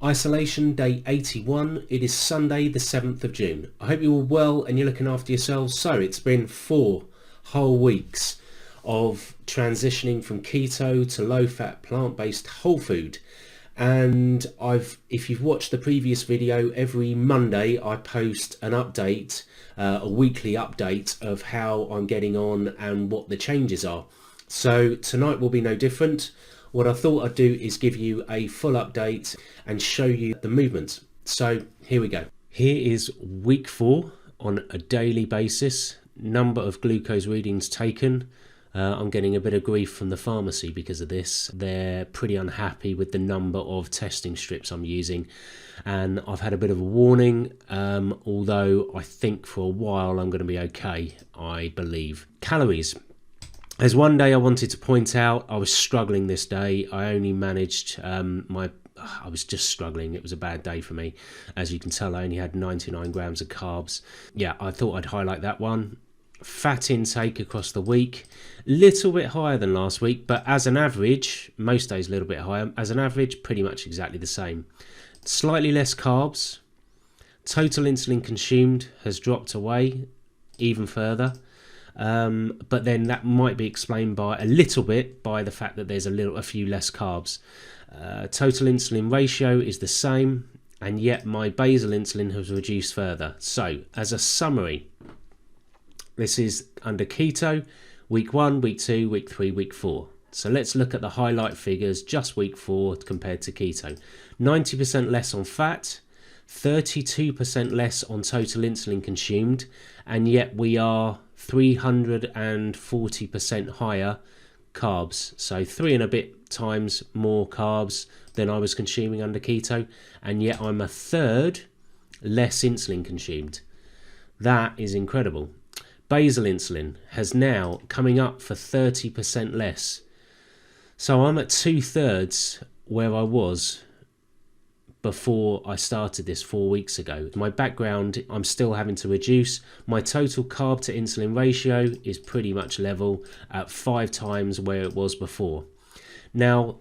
Isolation day 81. It is Sunday the 7th of June. I hope you're all well and you're looking after yourselves. So it's been 4 whole weeks of transitioning from keto to low fat plant-based whole food. And if you've watched the previous video, every Monday I post an update, a weekly update of how I'm getting on and what the changes are. So tonight will be no different. What I thought I'd do is give you a full update and show you the movement. So here we go. Here is week 4 on a daily basis. Number of glucose readings taken. I'm getting a bit of grief from the pharmacy because of this. They're pretty unhappy with the number of testing strips I'm using. And I've had a bit of a warning, although I think for a while I'm going to be okay, I believe. Calories. There's one day I wanted to point out. I was struggling this day. I only managed I was just struggling. It was a bad day for me. As you can tell, I only had 99 grams of carbs. Yeah, I thought I'd highlight that one. Fat intake across the week, little bit higher than last week, but as an average, most days a little bit higher. As an average, pretty much exactly the same. Slightly less carbs. Total insulin consumed has dropped away even further. But then that might be explained by a little bit by the fact that there's a few less carbs. Total insulin ratio is the same, and yet my basal insulin has reduced further. So as a summary, this is under keto, week 1, week 2, week 3, week 4. So let's look at the highlight figures, just week 4 compared to keto. 90% less on fat, 32% less on total insulin consumed, and yet we are 340% higher carbs. So 3 and a bit times more carbs than I was consuming under keto, and yet I'm a third less insulin consumed. That is incredible. Basal insulin has now coming up for 30% less. So I'm at 2/3 where I was before I started this 4 weeks ago. My background, I'm still having to reduce. My total carb to insulin ratio is pretty much level at 5 times where it was before. Now,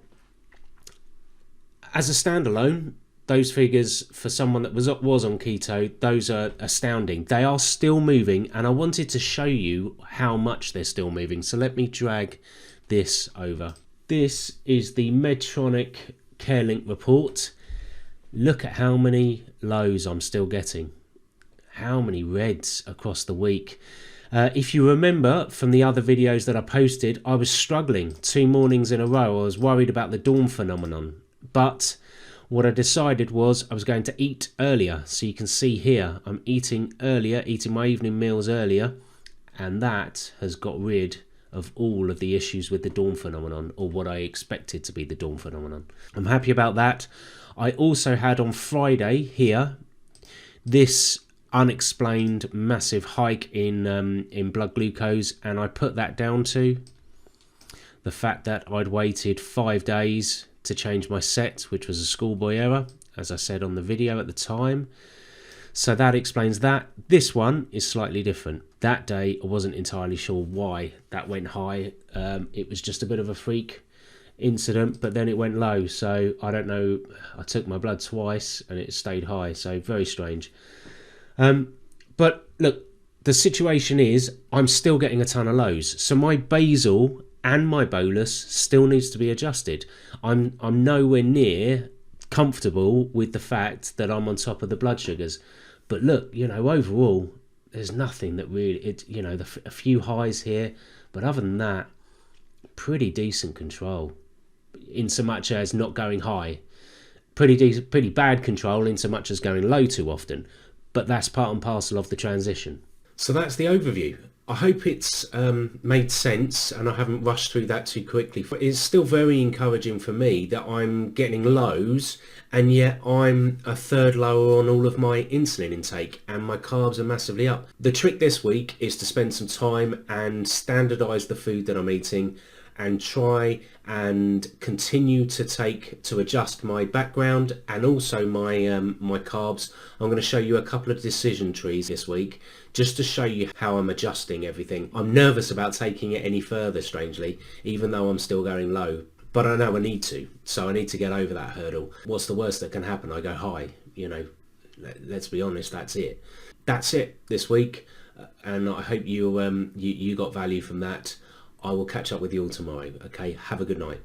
as a standalone, those figures for someone that was on keto, those are astounding. They are still moving, and I wanted to show you how much they're still moving. So let me drag this over. This is the Medtronic CareLink report. Look at how many lows I'm still getting. How many reds across the week. If you remember from the other videos that I posted, I was struggling 2 mornings in a row. I was worried about the dawn phenomenon. But what I decided was I was going to eat earlier. So you can see here, I'm eating earlier, eating my evening meals earlier. And that has got rid of all of the issues with the dawn phenomenon, or what I expected to be the dawn phenomenon. I'm happy about that. I also had on Friday here this unexplained massive hike in blood glucose, and I put that down to the fact that I'd waited 5 days to change my set, which was a schoolboy error, as I said on the video at the time. So that explains that. This one is slightly different. That day I wasn't entirely sure why that went high. It was just a bit of a freak incident, but then it went low. So I don't know. I took my blood twice and it stayed high. So very strange. But look, the situation is I'm still getting a ton of lows. So my basal and my bolus still needs to be adjusted. I'm nowhere near comfortable with the fact that I'm on top of the blood sugars. But look, overall, there's nothing that really, a few highs here, but other than that, pretty decent control. In so much as not going high, pretty bad control in so much as going low too often. But that's part and parcel of the transition. So that's the overview. I hope it's made sense and I haven't rushed through that too quickly. It's still very encouraging for me that I'm getting lows and yet I'm a third lower on all of my insulin intake and my carbs are massively up. The trick this week is to spend some time and standardize the food that I'm eating and try and continue to adjust my background and also my carbs. I'm going to show you a couple of decision trees this week just to show you how I'm adjusting everything. I'm nervous about taking it any further, strangely, even though I'm still going low. but I know I need to. So I need to get over that hurdle. What's the worst that can happen? I go high, you know. Let's be honest, that's it. That's it this week, and I hope you got value from that. I will catch up with you all tomorrow. Okay, have a good night.